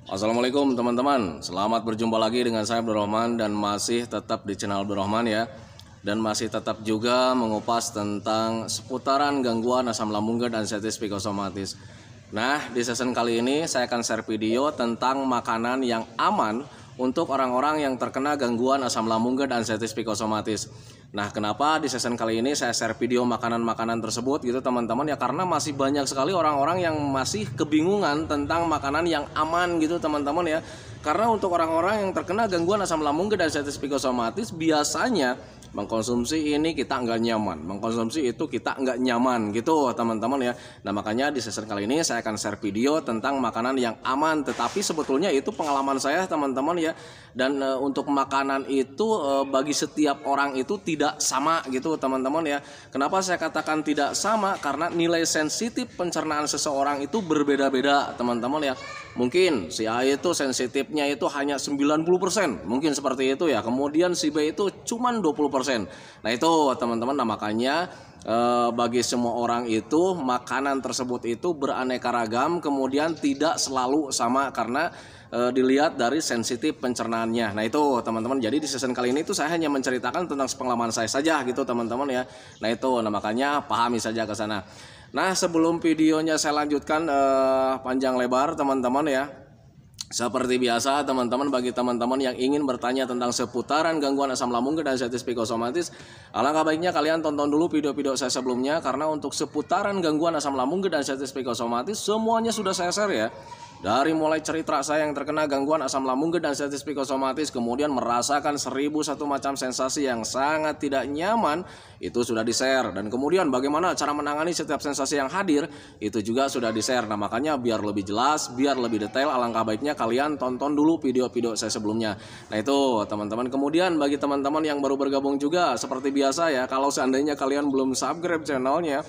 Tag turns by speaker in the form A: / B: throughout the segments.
A: Assalamualaikum teman-teman, selamat berjumpa lagi dengan saya Abdul Rahman dan masih tetap di channel Abdul Rahman ya. Dan masih tetap juga mengupas tentang seputaran gangguan asam lambung dan anxiety psikosomatis. Nah, di season kali ini saya akan share video tentang makanan yang aman untuk orang-orang yang terkena gangguan asam lambung dan anxiety psikosomatis. Nah, kenapa di season kali ini saya share video makanan-makanan tersebut gitu teman-teman ya, karena masih banyak sekali orang-orang yang masih kebingungan tentang makanan yang aman gitu teman-teman ya. Karena untuk orang-orang yang terkena gangguan asam lambung dan anxiety psikosomatis biasanya mengkonsumsi ini kita nggak nyaman, mengkonsumsi itu kita nggak nyaman gitu teman-teman ya. Nah, makanya di season kali ini saya akan share video tentang makanan yang aman, tetapi sebetulnya itu pengalaman saya teman-teman ya. Dan untuk makanan itu bagi setiap orang itu tidak sama gitu teman-teman ya. Kenapa saya katakan tidak sama? Karena nilai sensitif pencernaan seseorang itu berbeda-beda teman-teman ya. Mungkin si A itu sensitifnya itu hanya 90%, mungkin seperti itu ya. Kemudian si B itu cuman 20%. Nah itu teman-teman, nah makanya bagi semua orang itu makanan tersebut itu beraneka ragam, kemudian tidak selalu sama karena dilihat dari sensitif pencernaannya. Nah itu teman-teman, jadi di season kali ini tuh saya hanya menceritakan tentang pengalaman saya saja gitu teman-teman ya. Nah itu, nah makanya pahami saja ke sana. Nah, sebelum videonya saya lanjutkan panjang lebar teman-teman ya. Seperti biasa teman-teman, bagi teman-teman yang ingin bertanya tentang seputaran gangguan asam lambung dan anxiety psikosomatis, alangkah baiknya kalian tonton dulu video-video saya sebelumnya, karena untuk seputaran gangguan asam lambung dan anxiety psikosomatis semuanya sudah saya share ya. Dari mulai cerita saya yang terkena gangguan asam lambung dan anxiety psikosomatis, kemudian merasakan 1001 macam sensasi yang sangat tidak nyaman, itu sudah di-share. Dan kemudian bagaimana cara menangani setiap sensasi yang hadir, itu juga sudah di-share. Nah makanya biar lebih jelas, biar lebih detail, alangkah baiknya kalian tonton dulu video-video saya sebelumnya. Nah itu teman-teman. Kemudian bagi teman-teman yang baru bergabung juga, seperti biasa ya, kalau seandainya kalian belum subscribe channelnya,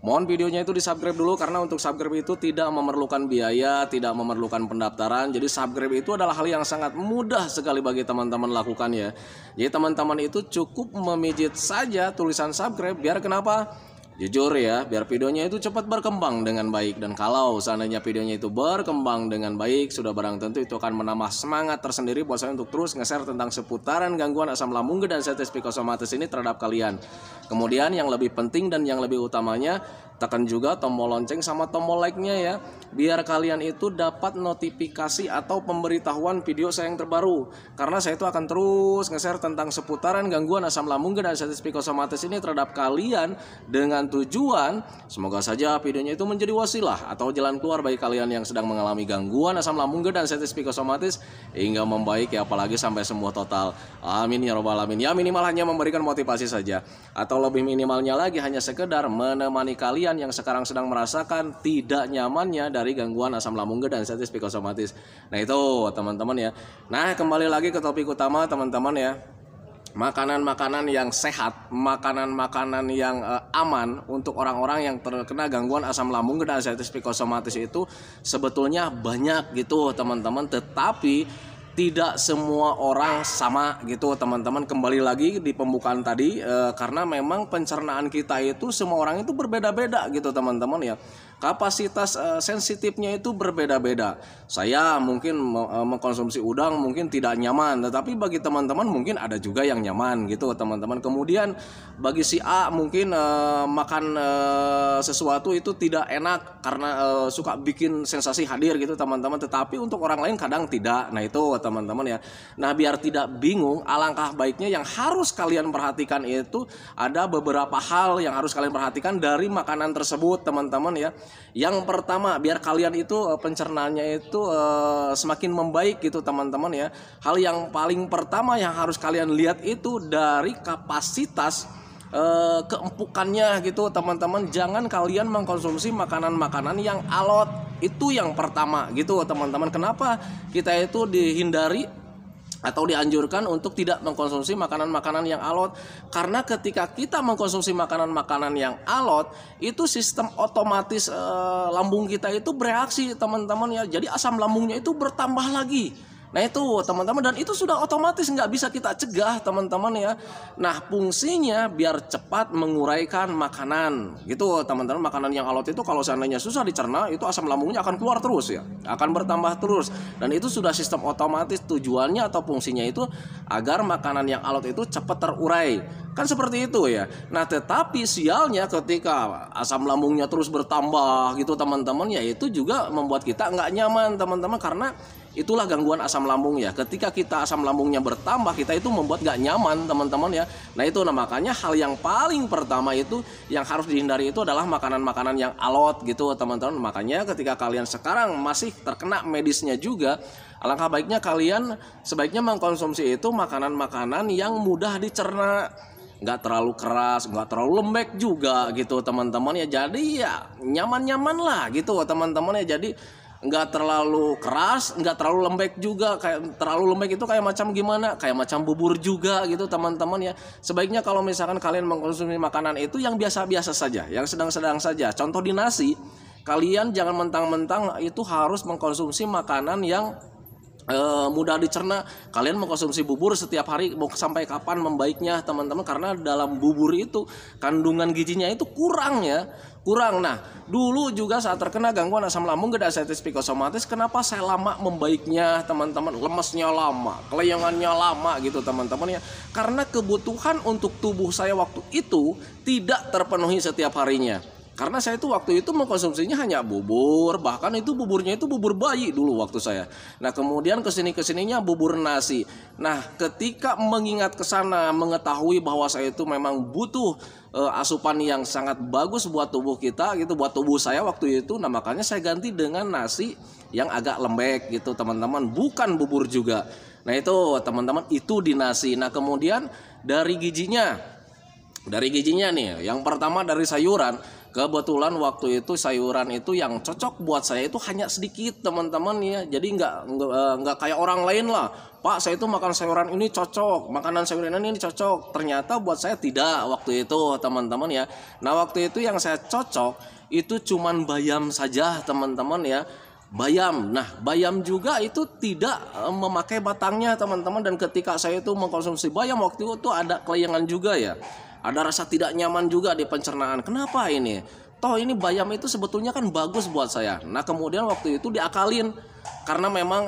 A: mohon videonya itu di subscribe dulu, karena untuk subscribe itu tidak memerlukan biaya, tidak memerlukan pendaftaran. Jadi subscribe itu adalah hal yang sangat mudah sekali bagi teman-teman lakukan ya. Jadi teman-teman itu cukup memijit saja tulisan subscribe, biar kenapa? Jujur ya, biar videonya itu cepat berkembang dengan baik. Dan kalau seandainya videonya itu berkembang dengan baik, sudah barang tentu itu akan menambah semangat tersendiri buat saya untuk terus nge-share tentang seputaran gangguan asam lambung dan anxiety psikosomatis ini terhadap kalian. Kemudian yang lebih penting dan yang lebih utamanya, tekan juga tombol lonceng sama tombol like-nya ya, biar kalian itu dapat notifikasi atau pemberitahuan video saya yang terbaru. Karena saya itu akan terus nge-share tentang seputaran gangguan asam lambung dan anxiety psikosomatis ini terhadap kalian, dengan tujuan semoga saja videonya itu menjadi wasilah atau jalan keluar bagi kalian yang sedang mengalami gangguan asam lambung dan anxiety psikosomatis hingga membaik ya, apalagi sampai sembuh total. Amin ya robbal alamin. Ya minimal hanya memberikan motivasi saja, atau lebih minimalnya lagi hanya sekedar menemani kalian yang sekarang sedang merasakan tidak nyamannya dari gangguan asam lambung dan anxiety psikosomatis. Nah itu teman-teman ya. Nah kembali lagi ke topik utama teman-teman ya. Makanan-makanan yang sehat, makanan-makanan yang aman untuk orang-orang yang terkena gangguan asam lambung dan anxiety psikosomatis itu sebetulnya banyak gitu teman-teman, tetapi tidak semua orang sama gitu teman-teman. Kembali lagi di pembukaan tadi, karena memang pencernaan kita itu semua orang itu berbeda-beda gitu teman-teman ya. Kapasitas sensitifnya itu berbeda-beda. Saya mungkin mengkonsumsi udang mungkin tidak nyaman, tetapi bagi teman-teman mungkin ada juga yang nyaman gitu teman-teman. Kemudian bagi si A mungkin makan sesuatu itu tidak enak karena suka bikin sensasi hadir gitu teman-teman, tetapi untuk orang lain kadang tidak. Nah itu teman-teman ya. Nah biar tidak bingung, alangkah baiknya yang harus kalian perhatikan itu ada beberapa hal yang harus kalian perhatikan dari makanan tersebut teman-teman ya. Yang pertama, biar kalian itu pencernaannya itu semakin membaik gitu teman-teman ya. Hal yang paling pertama yang harus kalian lihat itu dari kapasitas keempukannya gitu teman-teman. Jangan kalian mengkonsumsi makanan-makanan yang alot, itu yang pertama gitu teman-teman. Kenapa kita itu dihindari atau dianjurkan untuk tidak mengkonsumsi makanan-makanan yang alot? Karena ketika kita mengkonsumsi makanan-makanan yang alot, itu sistem otomatis lambung kita itu bereaksi teman-teman ya. Jadi asam lambungnya itu bertambah lagi. Nah itu teman-teman, dan itu sudah otomatis nggak bisa kita cegah teman-teman ya. Nah fungsinya biar cepat menguraikan makanan gitu teman-teman. Makanan yang alot itu kalau seandainya susah dicerna, itu asam lambungnya akan keluar terus ya, akan bertambah terus. Dan itu sudah sistem otomatis, tujuannya atau fungsinya itu agar makanan yang alot itu cepat terurai, kan seperti itu ya. Nah tetapi sialnya ketika asam lambungnya terus bertambah gitu teman-teman ya, itu juga membuat kita nggak nyaman teman-teman, karena itulah gangguan asam lambung ya. Ketika kita asam lambungnya bertambah, kita itu membuat gak nyaman teman-teman ya. Nah itu makanya hal yang paling pertama itu yang harus dihindari itu adalah makanan-makanan yang alot gitu teman-teman. Makanya ketika kalian sekarang masih terkena medisnya juga, alangkah baiknya kalian sebaiknya mengkonsumsi itu makanan-makanan yang mudah dicerna, nggak terlalu keras, nggak terlalu lembek juga gitu teman-teman ya. Jadi ya nyaman-nyaman lah gitu teman-teman ya. Jadi nggak terlalu keras, nggak terlalu lembek juga. Kayak terlalu lembek itu kayak macam gimana? Kayak macam bubur juga gitu teman-teman ya. Sebaiknya kalau misalkan kalian mengkonsumsi makanan itu yang biasa-biasa saja, yang sedang-sedang saja. Contoh di nasi, kalian jangan mentang-mentang itu harus mengkonsumsi makanan yang mudah dicerna. Kalian mengkonsumsi bubur setiap hari, mau sampai kapan membaiknya teman-teman? Karena dalam bubur itu kandungan gizinya itu kurang ya, kurang. Nah dulu juga saat terkena gangguan asam lambung ascites psikosomatis, kenapa saya lama membaiknya teman-teman? Lemesnya lama, kelayangannya lama gitu teman-teman ya. Karena kebutuhan untuk tubuh saya waktu itu tidak terpenuhi setiap harinya. Karena saya itu waktu itu mengkonsumsinya hanya bubur, bahkan itu buburnya itu bubur bayi dulu waktu saya. Nah kemudian kesininya bubur nasi. Nah ketika mengingat ke sana, mengetahui bahwa saya itu memang butuh asupan yang sangat bagus buat tubuh kita gitu, buat tubuh saya waktu itu. Nah makanya saya ganti dengan nasi yang agak lembek gitu teman-teman, bukan bubur juga. Nah itu teman-teman, itu di nasi. Nah kemudian dari gizinya nih, yang pertama dari sayuran. Kebetulan waktu itu sayuran itu yang cocok buat saya itu hanya sedikit teman-teman ya. Jadi nggak kayak orang lain lah. Pak saya itu makan sayuran ini cocok, makanan sayuran ini cocok. Ternyata buat saya tidak waktu itu teman-teman ya. Nah waktu itu yang saya cocok itu cuman bayam saja teman-teman ya. Bayam. Nah bayam juga itu tidak memakai batangnya teman-teman. Dan ketika saya itu mengkonsumsi bayam waktu itu ada kelayangan juga ya. Ada rasa tidak nyaman juga di pencernaan. Kenapa ini? Toh ini bayam itu sebetulnya kan bagus buat saya. Nah kemudian waktu itu diakalin. Karena memang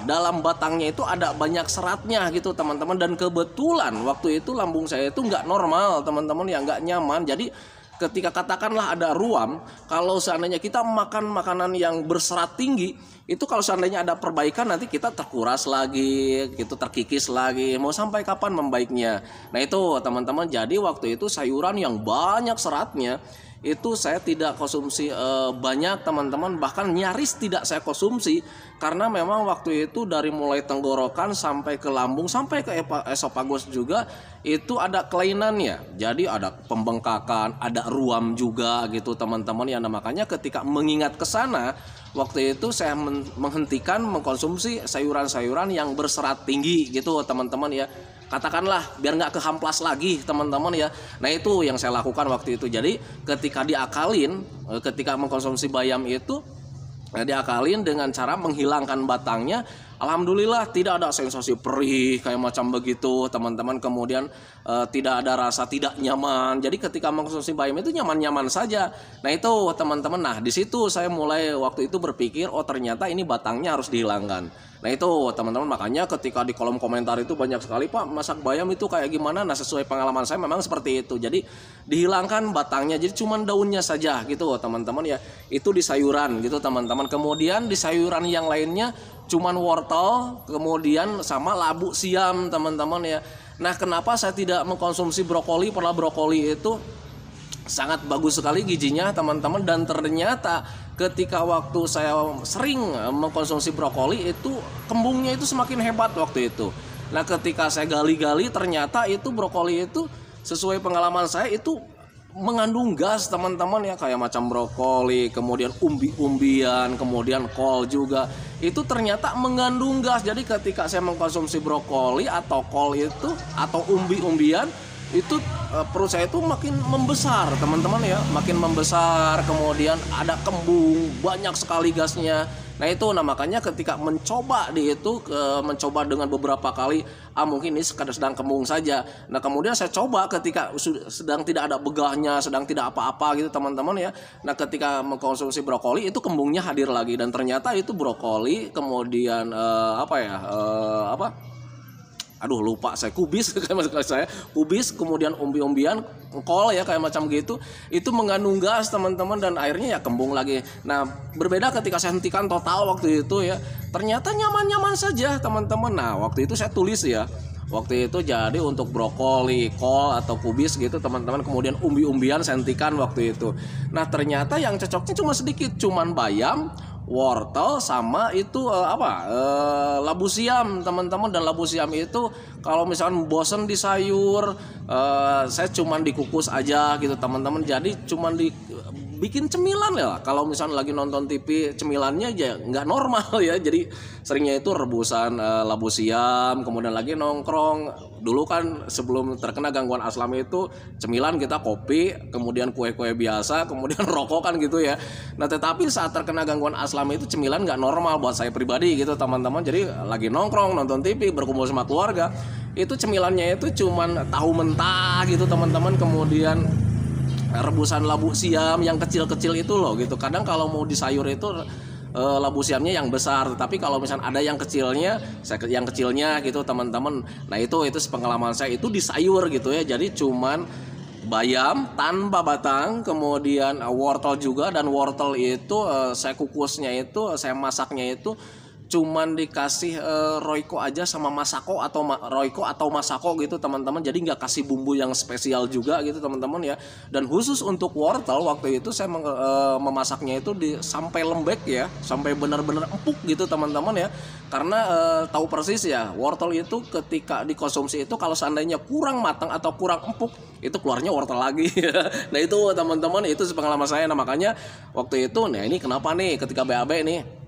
A: dalam batangnya itu ada banyak seratnya gitu teman-teman. Dan kebetulan waktu itu lambung saya itu nggak normal teman-teman ya, nggak nyaman. Jadi ketika katakanlah ada ruam, kalau seandainya kita makan makanan yang berserat tinggi, itu kalau seandainya ada perbaikan nanti kita terkuras lagi, gitu, terkikis lagi. Mau sampai kapan membaiknya? Nah itu teman-teman, jadi waktu itu sayuran yang banyak seratnya itu saya tidak konsumsi banyak teman-teman, bahkan nyaris tidak saya konsumsi. Karena memang waktu itu dari mulai tenggorokan sampai ke lambung sampai ke esofagus juga itu ada kelainannya. Jadi ada pembengkakan, ada ruam juga gitu teman-teman ya. Nah, makanya ketika mengingat ke sana, waktu itu saya menghentikan mengkonsumsi sayuran-sayuran yang berserat tinggi gitu teman-teman ya. Katakanlah biar nggak kehamplas lagi teman-teman ya. Nah itu yang saya lakukan waktu itu. Jadi ketika diakalin, ketika mengkonsumsi bayam itu diakalin dengan cara menghilangkan batangnya. Alhamdulillah tidak ada sensasi perih kayak macam begitu teman-teman. Kemudian tidak ada rasa tidak nyaman. Jadi ketika mengkonsumsi bayam itu nyaman-nyaman saja. Nah itu teman-teman. Nah di situ saya mulai waktu itu berpikir, oh ternyata ini batangnya harus dihilangkan. Nah itu teman-teman, makanya ketika di kolom komentar itu banyak sekali, Pak masak bayam itu kayak gimana? Nah sesuai pengalaman saya memang seperti itu. Jadi dihilangkan batangnya, jadi cuman daunnya saja gitu teman-teman ya. Itu di sayuran gitu teman-teman. Kemudian di sayuran yang lainnya cuman wortel, kemudian sama labu siam teman-teman ya. Nah kenapa saya tidak mengkonsumsi brokoli? Padahal brokoli itu sangat bagus sekali gizinya teman-teman. Dan ternyata ketika waktu saya sering mengkonsumsi brokoli itu kembungnya itu semakin hebat waktu itu. Nah ketika saya gali-gali ternyata itu brokoli itu sesuai pengalaman saya itu mengandung gas teman-teman ya, kayak macam brokoli, kemudian umbi-umbian, kemudian kol juga itu ternyata mengandung gas. Jadi ketika saya mengkonsumsi brokoli atau kol itu atau umbi-umbian itu perut saya itu makin membesar teman-teman ya, makin membesar, kemudian ada kembung, banyak sekali gasnya. Nah itu, nah makanya ketika mencoba mencoba dengan beberapa kali, mungkin ini sedang kembung saja. Nah kemudian saya coba ketika sedang tidak ada begahnya, sedang tidak apa-apa gitu teman-teman ya. Nah ketika mengkonsumsi brokoli itu kembungnya hadir lagi, dan ternyata itu brokoli, kemudian aduh lupa saya, kubis kubis, kemudian umbi-umbian, kol ya kayak macam gitu, itu mengandung gas teman-teman, dan airnya ya kembung lagi. Nah berbeda ketika saya hentikan total waktu itu ya, ternyata nyaman-nyaman saja teman-teman. Nah waktu itu saya tulis ya, waktu itu jadi untuk brokoli, kol atau kubis gitu teman-teman, kemudian umbi-umbian saya hentikan waktu itu. Nah ternyata yang cocoknya cuma sedikit, cuman bayam, wortel, sama itu labu siam teman-teman. Dan labu siam itu kalau misalkan bosen di sayur, saya cuman dikukus aja gitu teman-teman, jadi cuman bikin cemilan ya. Kalau misalnya lagi nonton TV, cemilannya aja nggak normal ya, jadi seringnya itu rebusan labu siam, kemudian lagi nongkrong. Dulu kan sebelum terkena gangguan aslam itu cemilan kita kopi, kemudian kue-kue biasa, kemudian rokok kan gitu ya. Nah tetapi saat terkena gangguan aslam itu cemilan nggak normal buat saya pribadi gitu teman-teman. Jadi lagi nongkrong, nonton TV, berkumpul sama keluarga, itu cemilannya itu cuman tahu mentah gitu teman-teman, kemudian rebusan labu siam yang kecil-kecil itu loh gitu. Kadang kalau mau di sayur itu labu siamnya yang besar, tapi kalau misalnya ada yang kecilnya, yang kecilnya gitu teman-teman. Nah itu pengalaman saya itu di sayur gitu ya. Jadi cuman bayam tanpa batang, kemudian wortel juga, dan wortel itu saya kukusnya itu, saya masaknya itu cuman dikasih roiko aja sama masako atau masako gitu teman-teman. Jadi nggak kasih bumbu yang spesial juga gitu teman-teman ya. Dan khusus untuk wortel waktu itu saya memasaknya itu sampai lembek ya, sampai benar-benar empuk gitu teman-teman ya. Karena tahu persis ya, wortel itu ketika dikonsumsi itu kalau seandainya kurang matang atau kurang empuk, itu keluarnya wortel lagi. Nah itu teman-teman, itu pengalaman saya. Nah makanya waktu itu, nah ini kenapa nih ketika BAB nih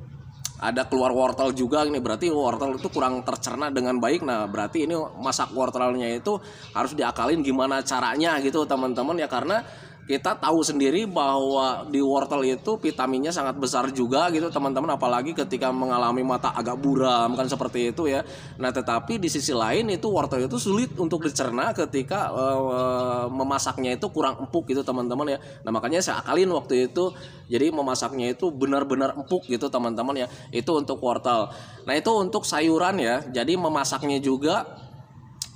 A: ada keluar wortel juga, ini berarti wortel itu kurang tercerna dengan baik. Nah berarti ini masak wortelnya itu harus diakalin gimana caranya gitu teman-teman ya. Karena kita tahu sendiri bahwa di wortel itu vitaminnya sangat besar juga gitu teman-teman, apalagi ketika mengalami mata agak buram kan seperti itu ya. Nah tetapi di sisi lain itu wortel itu sulit untuk dicerna ketika memasaknya itu kurang empuk gitu teman-teman ya. Nah makanya saya akalin waktu itu, jadi memasaknya itu benar-benar empuk gitu teman-teman ya. Itu untuk wortel. Nah itu untuk sayuran ya, jadi memasaknya juga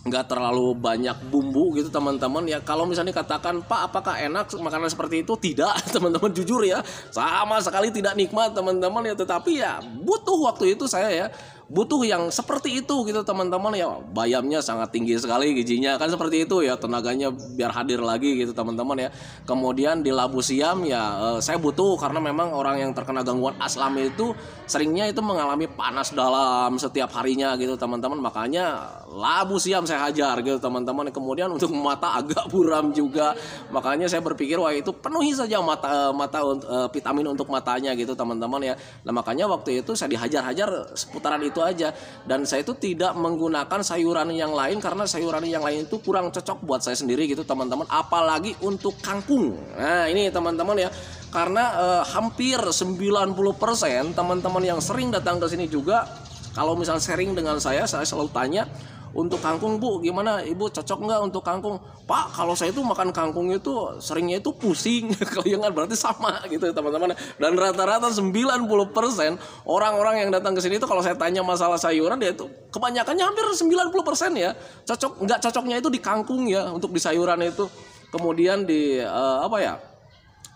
A: nggak terlalu banyak bumbu gitu teman-teman ya. Kalau misalnya dikatakan Pak apakah enak makanan seperti itu, tidak teman-teman, jujur ya sama sekali tidak nikmat teman-teman ya. Tetapi ya butuh waktu itu saya ya, butuh yang seperti itu gitu teman-teman ya. Bayamnya sangat tinggi sekali gizinya kan seperti itu ya, tenaganya biar hadir lagi gitu teman-teman ya. Kemudian di labu siam ya saya butuh, karena memang orang yang terkena gangguan aslam itu seringnya itu mengalami panas dalam setiap harinya gitu teman-teman. Makanya labu siam saya hajar gitu teman-teman. Kemudian untuk mata agak buram juga, makanya saya berpikir wah itu penuhi saja vitamin untuk matanya gitu teman-teman ya. Nah makanya waktu itu saya dihajar-hajar seputaran itu aja, dan saya itu tidak menggunakan sayuran yang lain karena sayuran yang lain itu kurang cocok buat saya sendiri gitu teman-teman, apalagi untuk kangkung. Nah ini teman-teman ya, karena hampir 90% teman-teman yang sering datang ke sini juga, kalau misalnya sharing dengan saya selalu tanya, untuk kangkung Bu gimana Ibu, cocok nggak untuk kangkung? Pak kalau saya itu makan kangkung itu seringnya itu pusing. Kalian berarti sama gitu teman-teman. Dan rata-rata 90% orang-orang yang datang ke sini itu kalau saya tanya masalah sayuran, dia itu kebanyakannya hampir 90% ya nggak cocoknya itu di kangkung ya, untuk di sayuran itu. Kemudian di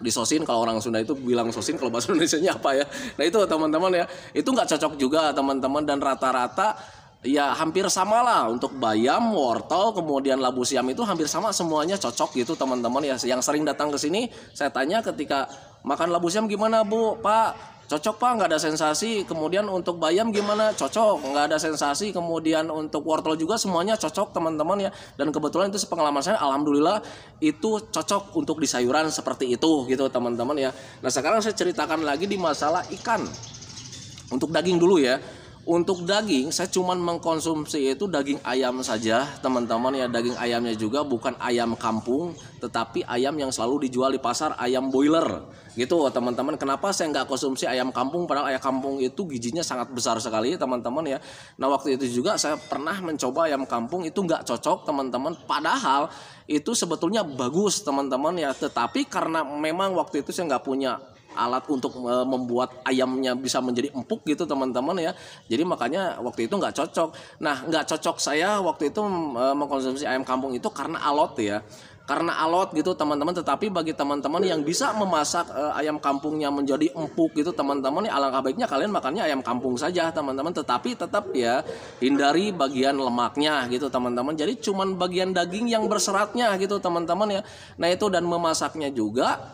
A: di sosin, kalau orang Sunda itu bilang sosin, kalau bahasa Indonesianya apa ya. Nah itu teman-teman ya, itu nggak cocok juga teman-teman. Dan rata-rata ya hampir sama lah untuk bayam, wortel, kemudian labu siam itu hampir sama semuanya cocok gitu teman-teman ya. Yang sering datang ke sini saya tanya ketika makan labu siam gimana Bu? Pak cocok Pak, nggak ada sensasi. Kemudian untuk bayam gimana? Cocok, nggak ada sensasi. Kemudian untuk wortel juga semuanya cocok teman-teman ya. Dan kebetulan itu pengalaman saya, alhamdulillah itu cocok untuk di sayuran seperti itu gitu teman-teman ya. Nah sekarang saya ceritakan lagi di masalah ikan. Untuk daging dulu ya. Untuk daging, saya cuman mengkonsumsi itu daging ayam saja, teman-teman ya. Daging ayamnya juga bukan ayam kampung, tetapi ayam yang selalu dijual di pasar, ayam boiler. Gitu, teman-teman. Kenapa saya nggak konsumsi ayam kampung? Padahal ayam kampung itu gizinya sangat besar sekali, teman-teman ya. Nah, waktu itu juga saya pernah mencoba ayam kampung, itu nggak cocok, teman-teman. Padahal itu sebetulnya bagus, teman-teman ya. Tetapi karena memang waktu itu saya nggak punya alat untuk membuat ayamnya bisa menjadi empuk gitu, teman-teman ya. Jadi makanya waktu itu nggak cocok. Nah, nggak cocok saya waktu itu mengkonsumsi ayam kampung itu karena alot ya. Karena alot gitu, teman-teman. Tetapi bagi teman-teman yang bisa memasak ayam kampungnya menjadi empuk gitu, teman-teman ya, alangkah baiknya kalian makannya ayam kampung saja, teman-teman. Tetapi tetap ya hindari bagian lemaknya gitu, teman-teman. Jadi cuman bagian daging yang berseratnya gitu, teman-teman ya. Nah, itu, dan memasaknya juga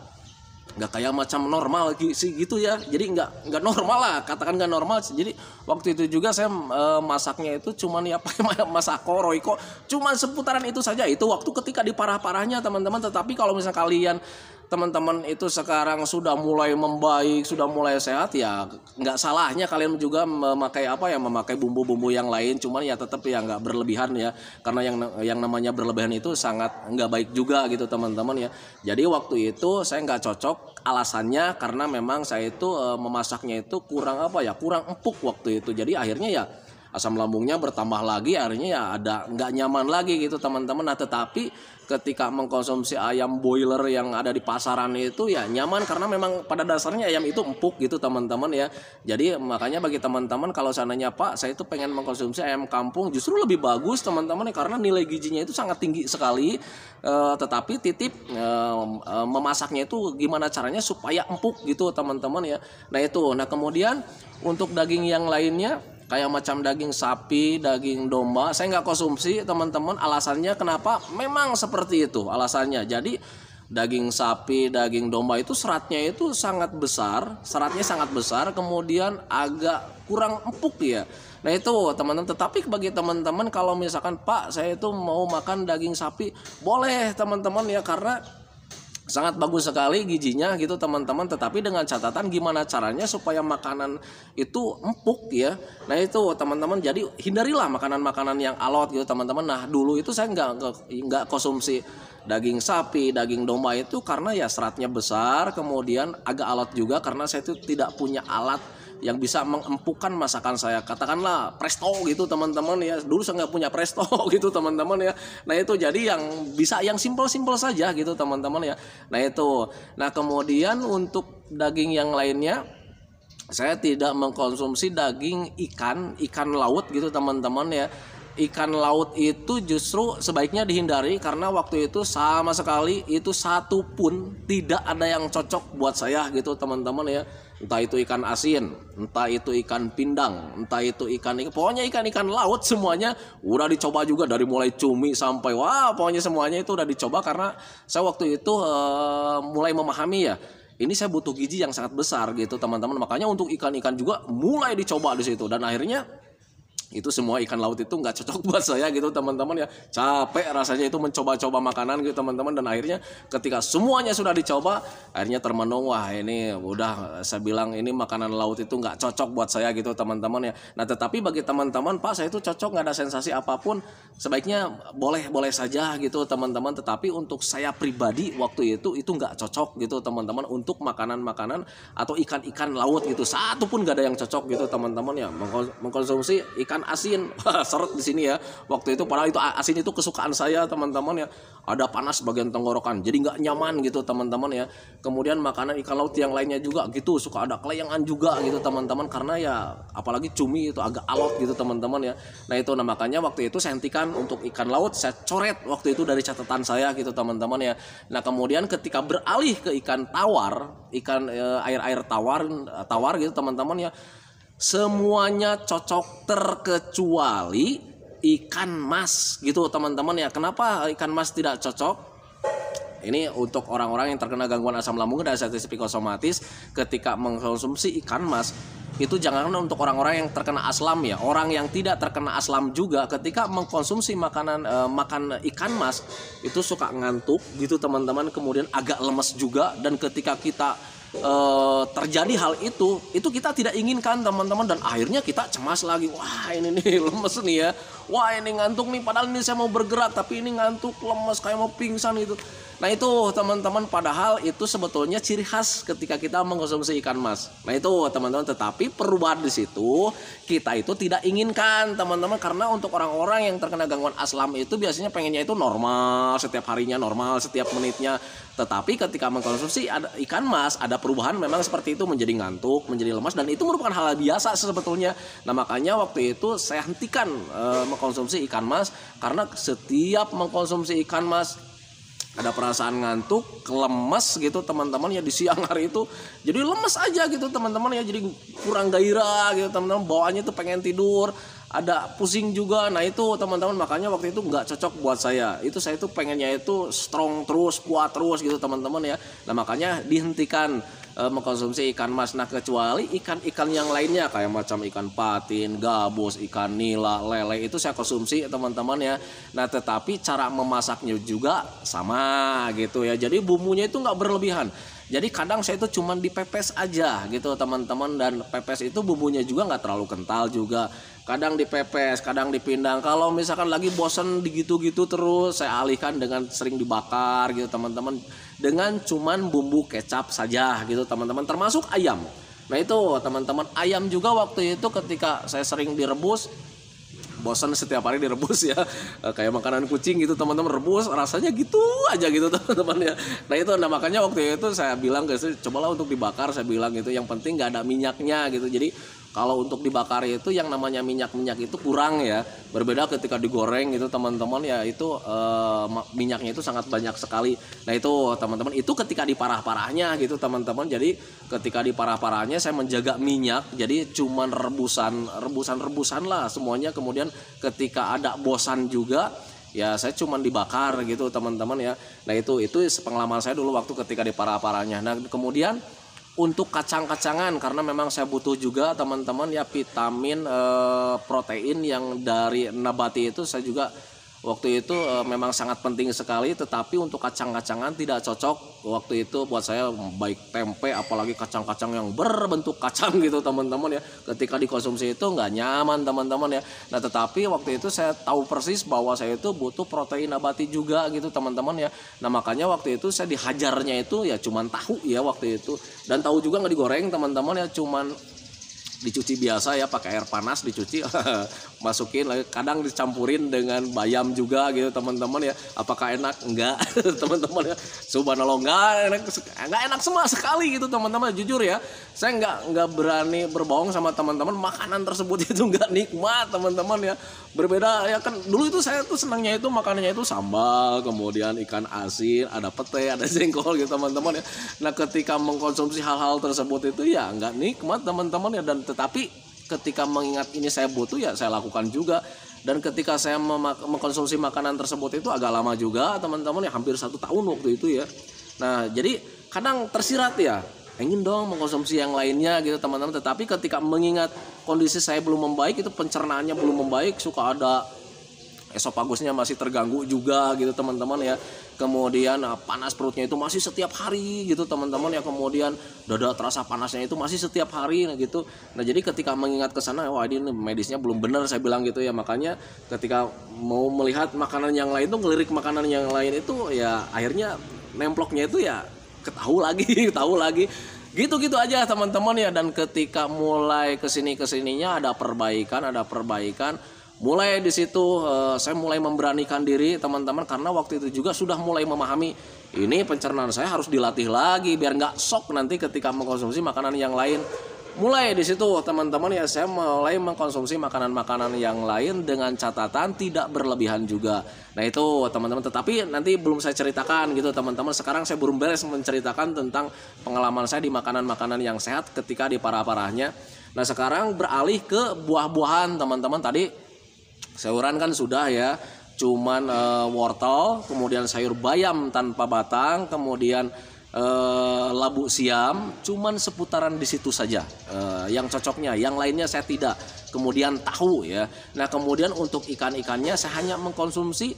A: nggak kayak macam normal sih gitu ya. Jadi nggak normal lah, katakan nggak normal. Jadi waktu itu juga saya masaknya itu cuman ya pakai masak royco, cuman seputaran itu saja. Itu waktu ketika di parah-parahnya, teman-teman. Tetapi kalau misalnya kalian, teman-teman itu sekarang sudah mulai membaik, sudah mulai sehat, ya nggak salahnya kalian juga memakai memakai bumbu-bumbu yang lain. Cuman ya tetap ya nggak berlebihan ya, karena yang namanya berlebihan itu sangat nggak baik juga gitu, teman-teman ya. Jadi waktu itu saya nggak cocok, alasannya karena memang saya itu memasaknya itu kurang kurang empuk waktu itu. Jadi akhirnya ya asam lambungnya bertambah lagi, akhirnya ya ada nggak nyaman lagi gitu, teman-teman. Nah, tetapi ketika mengkonsumsi ayam boiler yang ada di pasaran itu ya nyaman, karena memang pada dasarnya ayam itu empuk gitu, teman-teman ya. Jadi makanya bagi teman-teman kalau seandainya Pak, saya itu pengen mengkonsumsi ayam kampung, justru lebih bagus, teman-teman ya, karena nilai gizinya itu sangat tinggi sekali. Tetapi memasaknya itu gimana caranya supaya empuk gitu, teman-teman ya. Nah, itu. Nah, kemudian untuk daging yang lainnya kayak macam daging sapi, daging domba, saya nggak konsumsi, teman-teman. Alasannya kenapa? Memang seperti itu alasannya. Jadi daging sapi, daging domba itu seratnya sangat besar, kemudian agak kurang empuk ya. Nah, itu, teman-teman. Tetapi bagi teman-teman kalau misalkan Pak, saya itu mau makan daging sapi, boleh, teman-teman ya, karena sangat bagus sekali gizinya gitu, teman-teman. Tetapi dengan catatan gimana caranya supaya makanan itu empuk ya. Nah, itu, teman-teman. Jadi hindarilah makanan-makanan yang alot gitu, teman-teman. Nah, dulu itu saya nggak konsumsi daging sapi, daging domba itu karena ya seratnya besar, kemudian agak alot juga karena saya itu tidak punya alat yang bisa mengempukkan masakan saya. Katakanlah presto gitu, teman-teman ya. Dulu saya nggak punya presto gitu, teman-teman ya. Nah, itu, jadi yang bisa yang simpel-simpel saja gitu, teman-teman ya. Nah, itu. Nah, kemudian untuk daging yang lainnya, saya tidak mengkonsumsi daging ikan laut gitu, teman-teman ya. Ikan laut itu justru sebaiknya dihindari karena waktu itu sama sekali itu satu pun tidak ada yang cocok buat saya gitu, teman-teman ya. Entah itu ikan asin, entah itu ikan pindang, entah itu pokoknya ikan-ikan laut semuanya udah dicoba juga, dari mulai cumi sampai pokoknya semuanya itu udah dicoba, karena saya waktu itu mulai memahami ya, ini saya butuh gizi yang sangat besar gitu, teman-teman. Makanya untuk ikan-ikan juga mulai dicoba di situ, dan akhirnya itu semua ikan laut itu nggak cocok buat saya gitu, teman-teman ya. Capek rasanya itu mencoba-coba makanan gitu, teman-teman. Dan akhirnya ketika semuanya sudah dicoba, akhirnya termenung, wah ini udah, saya bilang ini makanan laut itu nggak cocok buat saya gitu, teman-teman ya. Nah, tetapi bagi teman-teman, Pak, saya itu cocok, nggak ada sensasi apapun, sebaiknya boleh saja gitu, teman-teman. Tetapi untuk saya pribadi waktu itu nggak cocok gitu, teman-teman, untuk makanan-makanan atau ikan-ikan laut gitu, satu pun nggak ada yang cocok gitu, teman-teman ya. Mengkonsumsi ikan asin, seret di sini ya waktu itu. Padahal itu asin itu kesukaan saya, teman-teman ya. Ada panas bagian tenggorokan, jadi nggak nyaman gitu, teman-teman ya. Kemudian makanan ikan laut yang lainnya juga gitu, suka ada kelayangan juga gitu, teman-teman, karena ya apalagi cumi itu agak alot gitu, teman-teman ya. Nah, itu, nah makanya waktu itu saya hentikan untuk ikan laut, saya coret waktu itu dari catatan saya gitu, teman-teman ya. Nah, kemudian ketika beralih ke ikan tawar, ikan air tawar gitu, teman-teman ya, semuanya cocok terkecuali ikan mas gitu, teman-teman ya. Kenapa ikan mas tidak cocok? Ini untuk orang-orang yang terkena gangguan asam lambung dan sensitif psikosomatis, ketika mengkonsumsi ikan mas itu jangan untuk orang-orang yang terkena aslam ya. Orang yang tidak terkena aslam juga ketika mengkonsumsi makan ikan mas itu suka ngantuk gitu, teman-teman. Kemudian agak lemes juga, dan ketika kita terjadi hal itu kita tidak inginkan teman-teman, dan akhirnya kita cemas lagi. Wah ini nih lemes nih ya, wah ini ngantuk nih, padahal ini saya mau bergerak tapi ini ngantuk, lemes kayak mau pingsan gitu. Nah itu teman-teman, padahal itu sebetulnya ciri khas ketika kita mengkonsumsi ikan mas. Nah itu teman-teman, tetapi perubahan di situ kita itu tidak inginkan teman-teman, karena untuk orang-orang yang terkena gangguan aslam itu biasanya pengennya itu normal, setiap harinya normal, setiap menitnya. Tetapi ketika mengkonsumsi ikan mas, ada perubahan memang seperti itu, menjadi ngantuk, menjadi lemas, dan itu merupakan hal biasa sebetulnya. Nah makanya waktu itu saya hentikan mengkonsumsi ikan mas, karena setiap mengkonsumsi ikan mas ada perasaan ngantuk, lemes gitu teman-teman ya, di siang hari itu jadi lemes aja gitu teman-teman ya, jadi kurang gairah gitu teman-teman, bawaannya tuh pengen tidur, ada pusing juga. Nah itu teman-teman, makanya waktu itu nggak cocok buat saya. Itu saya tuh pengennya itu strong terus, kuat terus gitu teman-teman ya. Nah makanya dihentikan mengkonsumsi ikan mas. Nah kecuali ikan-ikan yang lainnya kayak macam ikan patin, gabus, ikan nila, lele, itu saya konsumsi teman-teman ya. Nah tetapi cara memasaknya juga sama gitu ya, jadi bumbunya itu nggak berlebihan. Jadi kadang saya itu cuman dipepes aja gitu teman-teman, dan pepes itu bumbunya juga nggak terlalu kental juga. Kadang dipepes, kadang dipindang. Kalau misalkan lagi bosen digitu-gitu terus, saya alihkan dengan sering dibakar gitu teman-teman, dengan cuman bumbu kecap saja gitu teman-teman, termasuk ayam. Nah itu teman-teman, ayam juga waktu itu ketika saya sering direbus, bosan setiap hari direbus ya, kayak makanan kucing gitu teman-teman, rebus rasanya gitu aja gitu teman-teman ya. Nah itu, nah makanya waktu itu saya bilang ke istri, cobalah untuk dibakar, saya bilang gitu, yang penting nggak ada minyaknya gitu. Jadi kalau untuk dibakar itu yang namanya minyak itu kurang ya, berbeda ketika digoreng gitu teman-teman ya, itu minyaknya itu sangat banyak sekali. Nah itu teman-teman, itu ketika di parah-parahnya gitu teman-teman. Jadi ketika di parah-parahnya saya menjaga minyak, jadi cuman rebusan lah semuanya. Kemudian ketika ada bosan juga ya saya cuman dibakar gitu teman-teman ya. Nah itu pengalaman saya dulu waktu ketika di parah-parahnya. Nah kemudian untuk kacang-kacangan, karena memang saya butuh juga teman-teman ya vitamin, protein yang dari nabati itu saya juga waktu itu memang sangat penting sekali. Tetapi untuk kacang-kacangan tidak cocok waktu itu buat saya, baik tempe apalagi kacang-kacang yang berbentuk kacang gitu teman-teman ya, ketika dikonsumsi itu nggak nyaman teman-teman ya. Nah tetapi waktu itu saya tahu persis bahwa saya itu butuh protein nabati juga gitu teman-teman ya. Nah makanya waktu itu saya dihajarnya itu ya cuman tahu ya waktu itu, dan tahu juga nggak digoreng teman-teman ya, cuman dicuci biasa ya, pakai air panas dicuci masukin lagi, kadang dicampurin dengan bayam juga gitu teman-teman ya. Apakah enak? Enggak teman-teman ya, subhanallah enggak enak sama sekali gitu teman-teman. Jujur ya, saya enggak berani berbohong sama teman-teman, makanan tersebut itu enggak nikmat teman-teman ya. Berbeda ya kan, dulu itu saya tuh senangnya itu makanannya itu sambal, kemudian ikan asin, ada pete, ada jengkol gitu teman-teman ya. Nah ketika mengkonsumsi hal-hal tersebut itu ya enggak nikmat teman-teman ya. Dan tetapi ketika mengingat ini saya butuh ya saya lakukan juga. Dan ketika saya mengkonsumsi makanan tersebut itu agak lama juga teman-teman ya, hampir 1 tahun waktu itu ya. Nah jadi kadang tersirat ya, ingin dong mengkonsumsi yang lainnya gitu teman-teman. Tetapi ketika mengingat kondisi saya belum membaik, itu pencernaannya belum membaik, suka ada esopagusnya masih terganggu juga gitu teman-teman ya. Kemudian panas perutnya itu masih setiap hari gitu teman-teman ya. Kemudian dada terasa panasnya itu masih setiap hari nah gitu. Nah jadi ketika mengingat ke sana, wah ini medisnya belum benar saya bilang gitu ya. Makanya ketika mau melihat makanan yang lain tuh, ngelirik makanan yang lain itu ya, akhirnya nemploknya itu ya ketahu lagi gitu aja teman-teman ya. Dan ketika mulai kesininya ada perbaikan. Mulai di situ saya mulai memberanikan diri teman-teman, karena waktu itu juga sudah mulai memahami ini pencernaan saya harus dilatih lagi biar nggak shock nanti ketika mengkonsumsi makanan yang lain. Mulai di situ teman-teman ya, saya mulai mengkonsumsi makanan-makanan yang lain dengan catatan tidak berlebihan juga. Nah itu teman-teman, tetapi nanti belum saya ceritakan gitu teman-teman. Sekarang saya belum beres menceritakan tentang pengalaman saya di makanan-makanan yang sehat ketika di parah-parahnya. Nah sekarang beralih ke buah-buahan teman-teman. Tadi sayuran kan sudah ya, cuman wortel, kemudian sayur bayam tanpa batang, kemudian labu siam, cuman seputaran di situ saja yang cocoknya, yang lainnya saya tidak. Kemudian tahu ya. Nah kemudian untuk ikan-ikannya saya hanya mengkonsumsi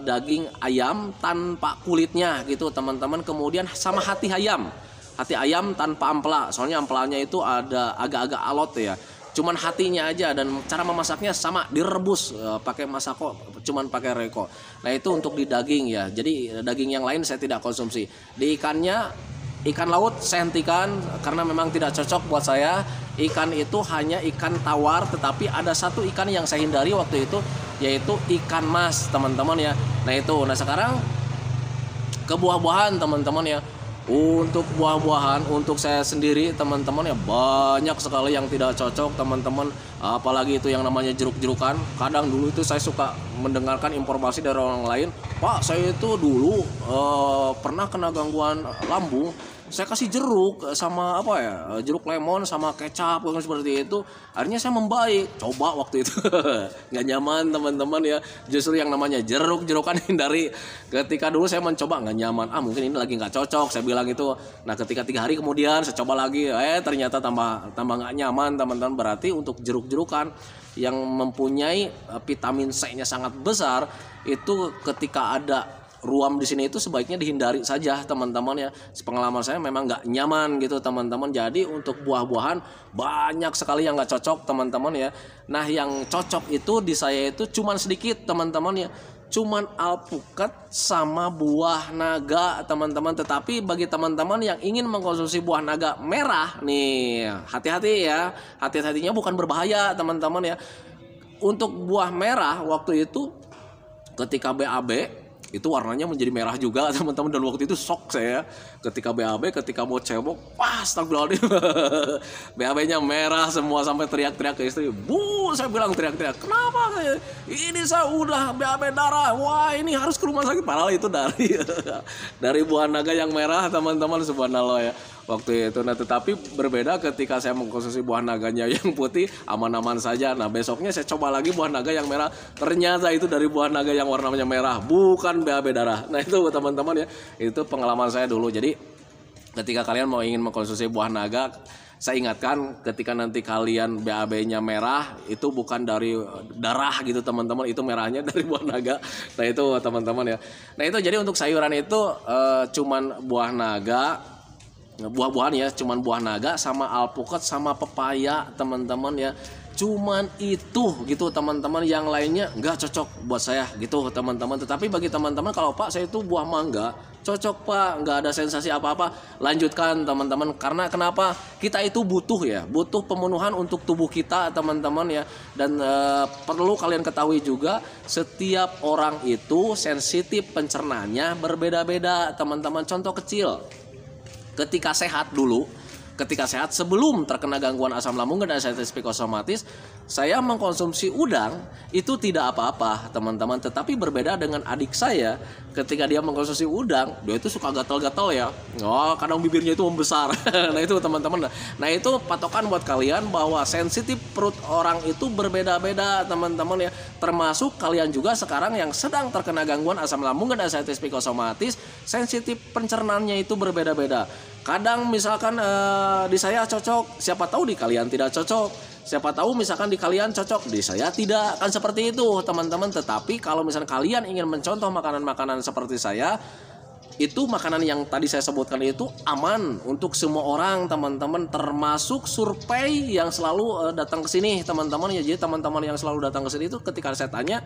A: daging ayam tanpa kulitnya gitu teman-teman. Kemudian sama hati ayam. hati ayam tanpa ampela. Soalnya ampelanya itu ada agak-agak alot ya. Cuman hatinya aja, dan cara memasaknya sama, direbus pakai masako, cuman pakai reko. Nah itu untuk di daging ya. Jadi daging yang lain saya tidak konsumsi. Di ikannya, ikan laut saya hentikan karena memang tidak cocok buat saya. Ikan itu hanya ikan tawar, tetapi ada satu ikan yang saya hindari waktu itu, yaitu ikan mas teman-teman ya. Nah itu, nah sekarang ke buah-buahan teman-teman ya. Untuk buah-buahan, untuk saya sendiri teman-teman ya, banyak sekali yang tidak cocok teman-teman. Apalagi itu yang namanya jeruk-jerukan. Kadang dulu itu saya suka mendengarkan informasi dari orang lain, Pak saya itu dulu pernah kena gangguan lambung, saya kasih jeruk sama apa ya, jeruk lemon sama kecap seperti itu, akhirnya saya membaik. Coba waktu itu nggak nyaman teman-teman ya. Justru yang namanya jeruk-jerukan hindari. Ketika dulu saya mencoba nggak nyaman, mungkin ini lagi nggak cocok, saya bilang itu. Nah ketika 3 hari kemudian saya coba lagi, ternyata tambah nggak nyaman teman-teman. Berarti untuk jeruk-jerukan yang mempunyai vitamin C-nya sangat besar, itu ketika ada ruam di sini itu sebaiknya dihindari saja teman-teman ya. Pengalaman saya memang nggak nyaman gitu teman-teman. Jadi untuk buah-buahan banyak sekali yang nggak cocok teman-teman ya. Nah yang cocok itu di saya itu cuman sedikit teman-teman ya, cuman alpukat sama buah naga teman-teman. Tetapi bagi teman-teman yang ingin mengkonsumsi buah naga merah nih, hati-hati ya, hati-hatinya bukan berbahaya teman-teman ya. Untuk buah merah waktu itu ketika BAB itu warnanya menjadi merah juga teman-teman, dan waktu itu shock saya ketika BAB, ketika mau cebok, pas astagfirullahaladzim, BAB-nya merah semua, sampai teriak-teriak ke istri, Bu, saya bilang teriak-teriak, kenapa? Ini saya udah BAB darah, wah ini harus ke rumah sakit. Padahal itu dari buah naga yang merah teman-teman, subhanallah ya waktu itu. Nah tetapi berbeda ketika saya mengkonsumsi buah naganya yang putih, aman-aman saja. Nah besoknya saya coba lagi buah naga yang merah, ternyata itu dari buah naga yang warnanya merah, bukan BAB darah. Nah itu teman-teman ya, itu pengalaman saya dulu. Jadi ketika kalian mau ingin mengkonsumsi buah naga, saya ingatkan ketika nanti kalian BAB-nya merah, itu bukan dari darah gitu teman-teman, itu merahnya dari buah naga. Nah itu teman-teman ya. Nah itu jadi untuk sayuran itu cuman buah naga, buah-buahan ya, cuman buah naga sama alpukat sama pepaya teman-teman ya. Cuman itu gitu teman-teman, yang lainnya nggak cocok buat saya gitu teman-teman. Tetapi bagi teman-teman, kalau Pak saya itu buah mangga cocok Pak, nggak ada sensasi apa-apa, lanjutkan teman-teman. Karena kenapa? Kita itu butuh ya, butuh pemenuhan untuk tubuh kita teman-teman ya. Dan perlu kalian ketahui juga, setiap orang itu sensitif pencernaannya berbeda-beda teman-teman. Contoh kecil, ketika sehat dulu, ketika sehat sebelum terkena gangguan asam lambung dan anestesi psikosomatis, saya mengkonsumsi udang itu tidak apa-apa teman-teman. Tetapi berbeda dengan adik saya, ketika dia mengkonsumsi udang, dia itu suka gatal-gatal ya, kadang bibirnya itu membesar. Nah itu teman-teman. Nah itu patokan buat kalian bahwa sensitif perut orang itu berbeda-beda teman-teman ya. Termasuk kalian juga sekarang yang sedang terkena gangguan asam lambung dan anestesi psikosomatis, sensitif pencernaannya itu berbeda-beda. Kadang misalkan di saya cocok, siapa tahu di kalian tidak cocok. Siapa tahu misalkan di kalian cocok, di saya tidak. Kan seperti itu teman-teman. Tetapi kalau misalkan kalian ingin mencontoh makanan-makanan seperti saya, itu makanan yang tadi saya sebutkan itu aman untuk semua orang teman-teman. Termasuk survei yang selalu datang ke sini teman-teman ya. Jadi teman-teman yang selalu datang ke sini itu ketika saya tanya,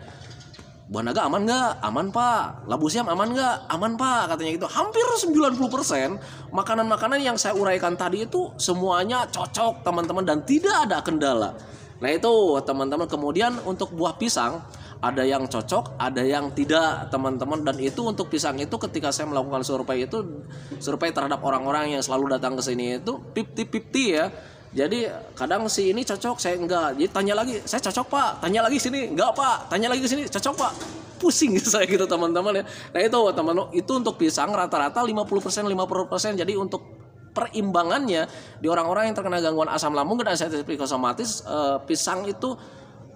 A: buah naga aman nggak? Aman Pak. Labu siam aman nggak? Aman Pak, katanya gitu. Hampir 90% makanan-makanan yang saya uraikan tadi itu semuanya cocok teman-teman, dan tidak ada kendala. Nah itu teman-teman. Kemudian untuk buah pisang, ada yang cocok, ada yang tidak teman-teman. Dan itu untuk pisang itu ketika saya melakukan survei itu, survei terhadap orang-orang yang selalu datang ke sini itu 50-50 ya. Jadi kadang si ini cocok, saya enggak. Jadi tanya lagi, saya cocok Pak. Tanya lagi sini, enggak Pak. Tanya lagi ke sini, cocok Pak. Pusing saya gitu teman-teman ya. Nah itu teman-teman, itu untuk pisang rata-rata 50% 50%. Jadi untuk perimbangannya di orang-orang yang terkena gangguan asam lambung dan anestesi psikosomatis, pisang itu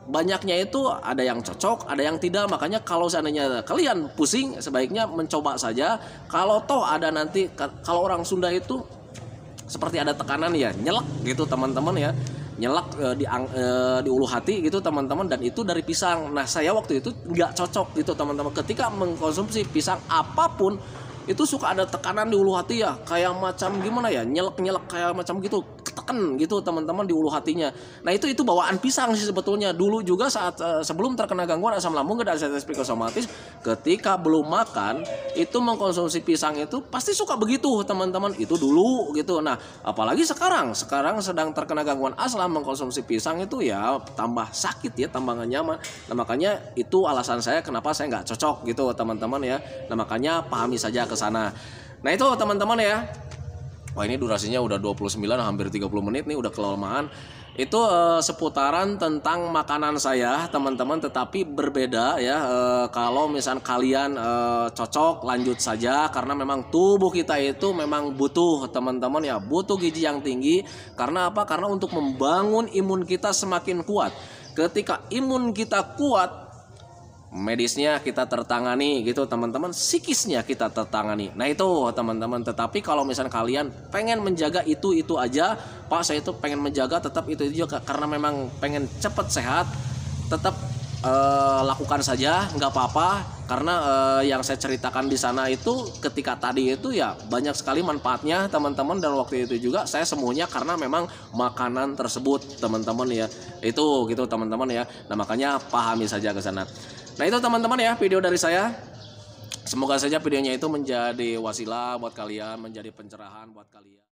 A: banyaknya itu ada yang cocok, ada yang tidak. Makanya kalau seandainya kalian pusing, sebaiknya mencoba saja. Kalau toh ada nanti, kalau orang Sunda itu seperti ada tekanan ya, nyelak gitu teman-teman ya, nyelak di ulu hati gitu teman-teman, dan itu dari pisang. Nah saya waktu itu nggak cocok gitu teman-teman. Ketika mengkonsumsi pisang apapun, itu suka ada tekanan di ulu hati ya, kayak macam gimana ya, nyelek-nyelek kayak macam gitu, ketekan gitu teman-teman di ulu hatinya. Nah itu bawaan pisang sih sebetulnya. Dulu juga saat sebelum terkena gangguan asam lambung dan anxiety psikosomatis, ketika belum makan itu mengkonsumsi pisang itu pasti suka begitu teman-teman, itu dulu gitu. Nah apalagi sekarang sedang terkena gangguan asam, mengkonsumsi pisang itu ya tambah sakit ya, tambah gak nyaman. Nah makanya itu alasan saya kenapa saya nggak cocok gitu teman-teman ya. Nah makanya pahami saja ke sana. Nah itu teman-teman ya. Wah ini durasinya udah 29 hampir 30 menit nih, udah kelamaan. Itu seputaran tentang makanan saya teman-teman, tetapi berbeda ya. Kalau misal kalian cocok lanjut saja, karena memang tubuh kita itu memang butuh teman-teman ya, butuh gizi yang tinggi. Karena apa? Karena untuk membangun imun kita semakin kuat. Ketika imun kita kuat, medisnya kita tertangani gitu teman-teman, psikisnya kita tertangani. Nah itu teman-teman. Tetapi kalau misalnya kalian pengen menjaga itu aja, Pak saya itu pengen menjaga tetap itu juga karena memang pengen cepet sehat, tetap lakukan saja, nggak apa-apa. Karena yang saya ceritakan di sana itu ketika tadi itu ya banyak sekali manfaatnya teman-teman, dan waktu itu juga saya sembuhnya karena memang makanan tersebut teman-teman ya. Itu gitu teman-teman ya. Nah makanya pahami saja ke sana. Nah itu teman-teman ya video dari saya. Semoga saja videonya itu menjadi wasilah buat kalian, menjadi pencerahan buat kalian.